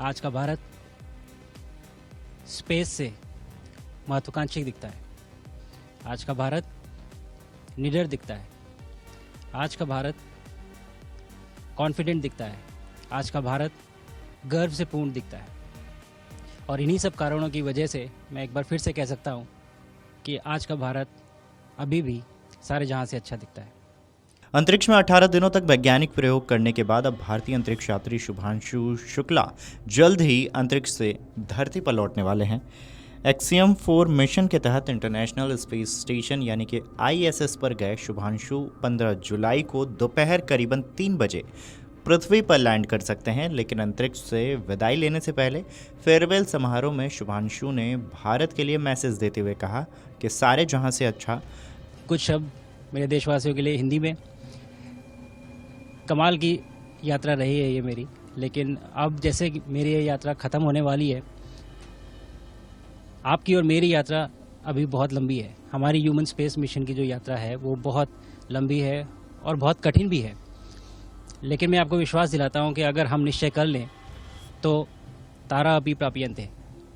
आज का भारत स्पेस से महत्वाकांक्षी दिखता है। आज का भारत निडर दिखता है। आज का भारत कॉन्फिडेंट दिखता है। आज का भारत गर्व से पूर्ण दिखता है। और इन्हीं सब कारणों की वजह से मैं एक बार फिर से कह सकता हूँ कि आज का भारत अभी भी सारे जहां से अच्छा दिखता है। अंतरिक्ष में 18 दिनों तक वैज्ञानिक प्रयोग करने के बाद अब भारतीय अंतरिक्ष यात्री शुभांशु शुक्ला जल्द ही अंतरिक्ष से धरती पर लौटने वाले हैं। एक्सियम 4 मिशन के तहत इंटरनेशनल स्पेस स्टेशन यानी कि ISS पर गए शुभांशु 15 जुलाई को दोपहर करीबन 3 बजे पृथ्वी पर लैंड कर सकते हैं। लेकिन अंतरिक्ष से विदाई लेने से पहले फेयरवेल समारोह में शुभांशु ने भारत के लिए मैसेज देते हुए कहा कि सारे जहां से अच्छा। कुछ शब्द मेरे देशवासियों के लिए हिंदी में। कमाल की यात्रा रही है ये मेरी, लेकिन अब जैसे कि मेरी ये यात्रा ख़त्म होने वाली है, आपकी और मेरी यात्रा अभी बहुत लंबी है। हमारी ह्यूमन स्पेस मिशन की जो यात्रा है वो बहुत लंबी है और बहुत कठिन भी है। लेकिन मैं आपको विश्वास दिलाता हूँ कि अगर हम निश्चय कर लें तो तारा अपि प्राप्यन्ते,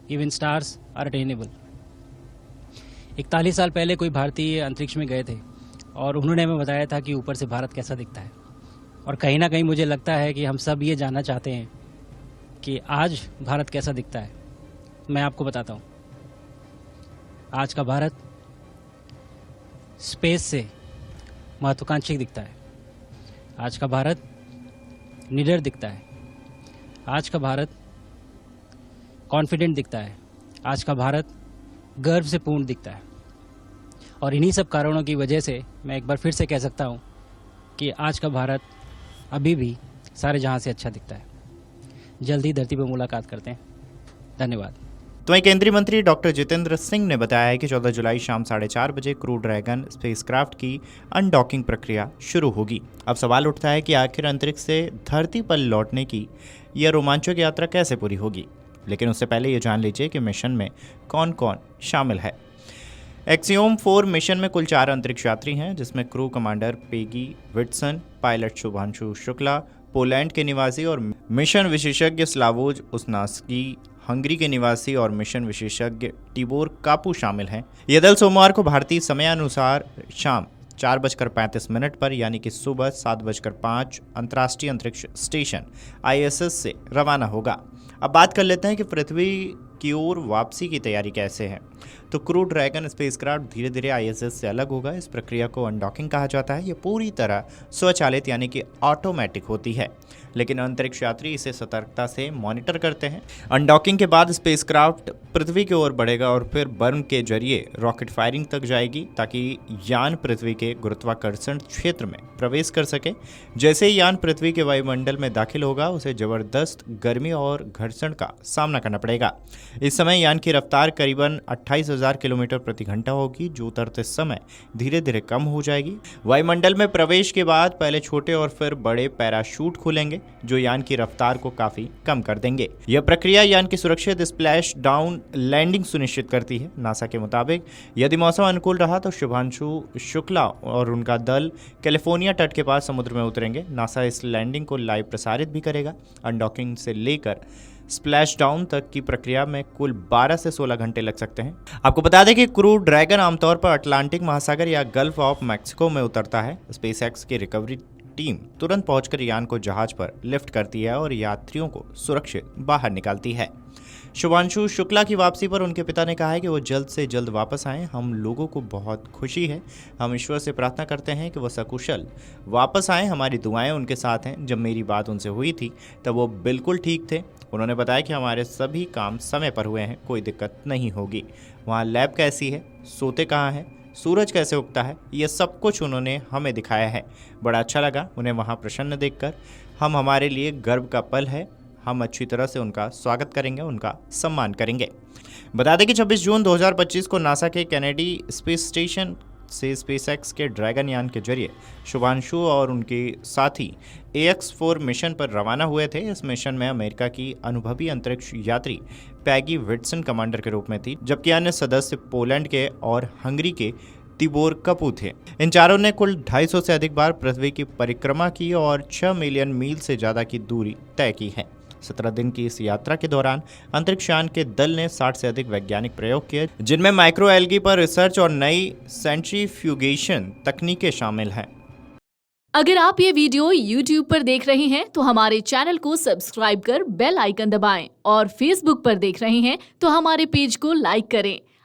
इवन स्टार्स आर अटेनेबल। 41 साल पहले कोई भारतीय अंतरिक्ष में गए थे और उन्होंने हमें बताया था कि ऊपर से भारत कैसा दिखता है। और कहीं ना कहीं मुझे लगता है कि हम सब ये जानना चाहते हैं कि आज भारत कैसा दिखता है। मैं आपको बताता हूँ, आज का भारत स्पेस से महत्वाकांक्षी दिखता है। आज का भारत निडर दिखता है। आज का भारत कॉन्फिडेंट दिखता है। आज का भारत गर्व से पूर्ण दिखता है। और इन्हीं सब कारणों की वजह से मैं एक बार फिर से कह सकता हूँ कि आज का भारत अभी भी सारे जहां से अच्छा दिखता है। जल्दी धरती पर मुलाकात करते हैं। धन्यवाद। तो वहीं केंद्रीय मंत्री डॉक्टर जितेंद्र सिंह ने बताया है कि 14 जुलाई शाम 4:30 बजे क्रू ड्रैगन स्पेसक्राफ्ट की अनडॉकिंग प्रक्रिया शुरू होगी। अब सवाल उठता है कि आखिर अंतरिक्ष से धरती पर लौटने की यह रोमांचक यात्रा कैसे पूरी होगी। लेकिन उससे पहले ये जान लीजिए कि मिशन में कौन कौन शामिल है। एक्सियोम 4 मिशन में कुल 4 अंतरिक्ष यात्री हैं, जिसमें crew commander Peggy Whitson, pilot Shubhanshu Shukla Poland के निवासी और मिशन विशेषज्ञ स्लावोज उस्नास्की हंगरी के निवासी और मिशन विशेषज्ञ टिबोर कापू शामिल हैं। यह दल सोमवार को भारतीय समयानुसार शाम 4:35 पर यानी कि सुबह 7:05 अंतर्राष्ट्रीय अंतरिक्ष स्टेशन ISS से रवाना होगा। अब बात कर लेते हैं कि पृथ्वी की ओर वापसी की तैयारी कैसे है। तो क्रू ड्रैगन स्पेसक्राफ्ट धीरे धीरे ISS से अलग होगा। इस प्रक्रिया को अनडॉकिंग कहा जाता है। ये पूरी तरह स्वचालित यानी कि ऑटोमेटिक होती है, लेकिन अंतरिक्ष यात्री इसे सतर्कता से मॉनिटर करते हैं। अनडॉकिंग के बाद स्पेसक्राफ्ट पृथ्वी की ओर बढ़ेगा और फिर बर्न के जरिए रॉकेट फायरिंग तक जाएगी ताकि यान पृथ्वी के गुरुत्वाकर्षण क्षेत्र में प्रवेश कर सके। जैसे ही यान पृथ्वी के वायुमंडल में दाखिल होगा, उसे जबरदस्त गर्मी और घर्षण का सामना करना पड़ेगा। इस समय यान की रफ्तार करीबन 28,000 किलोमीटर प्रति घंटा होगी, जो उतरते समय धीरे धीरे कम हो जाएगी। वायुमंडल में प्रवेश के बाद पहले छोटे और फिर बड़े पैराशूट खुलेंगे, जो यान की रफ्तार को काफी कम कर देंगे। यह प्रक्रिया यान की सुरक्षित स्प्लैश डाउन लैंडिंग सुनिश्चित करती है। नासा के मुताबिक यदि मौसम अनुकूल रहा तो शुभांशु शुक्ला और उनका दल कैलिफोर्निया तट के पास समुद्र में उतरेंगे। नासा इस लैंडिंग को लाइव प्रसारित भी करेगा। अनडॉकिंग से लेकर स्प्लैश डाउन तक की प्रक्रिया में कुल 12 से 16 घंटे लग सकते हैं। आपको बता दें कि क्रू ड्रैगन आमतौर पर अटलांटिक महासागर या गल्फ ऑफ मैक्सिको में उतरता है। स्पेसएक्स की रिकवरी टीम तुरंत पहुंचकर यान को जहाज पर लिफ्ट करती है और यात्रियों को सुरक्षित बाहर निकालती है। शुभांशु शुक्ला की वापसी पर उनके पिता ने कहा है कि वो जल्द से जल्द वापस आएं। हम लोगों को बहुत खुशी है। हम ईश्वर से प्रार्थना करते हैं कि वो सकुशल वापस आएं। हमारी दुआएं उनके साथ हैं। जब मेरी बात उनसे हुई थी तब वो बिल्कुल ठीक थे। उन्होंने बताया कि हमारे सभी काम समय पर हुए हैं, कोई दिक्कत नहीं होगी। वहाँ लैब कैसी है, सोते कहाँ हैं, सूरज कैसे उगता है, ये सब कुछ उन्होंने हमें दिखाया है। बड़ा अच्छा लगा उन्हें वहाँ प्रसन्न देखकर। हमारे लिए गर्व का पल है। हम अच्छी तरह से उनका स्वागत करेंगे, उनका सम्मान करेंगे। बता दें कि 26 जून 2025 को नासा के कैनेडी स्पेस स्टेशन से स्पेसएक्स के ड्रैगन यान के जरिए शुभांशु और उनके साथी AX4 मिशन पर रवाना हुए थे। इस मिशन में अमेरिका की अनुभवी अंतरिक्ष यात्री पैगी विट्सन कमांडर के रूप में थी, जबकि अन्य सदस्य पोलैंड के और हंगरी के तिबोर कपू थे। इन चारों ने कुल 250 से अधिक बार पृथ्वी की परिक्रमा की और 6 मिलियन मील से ज़्यादा की दूरी तय की है। 17 दिन की इस यात्रा के दौरान अंतरिक्ष यान के दल ने 60 से अधिक वैज्ञानिक प्रयोग किए, जिनमें माइक्रो एल्गी पर रिसर्च और नई सेंट्रीफ्यूगेशन तकनीकें शामिल हैं। अगर आप ये वीडियो YouTube पर देख रहे हैं तो हमारे चैनल को सब्सक्राइब कर बेल आइकन दबाएं और Facebook पर देख रहे हैं तो हमारे पेज को लाइक करें।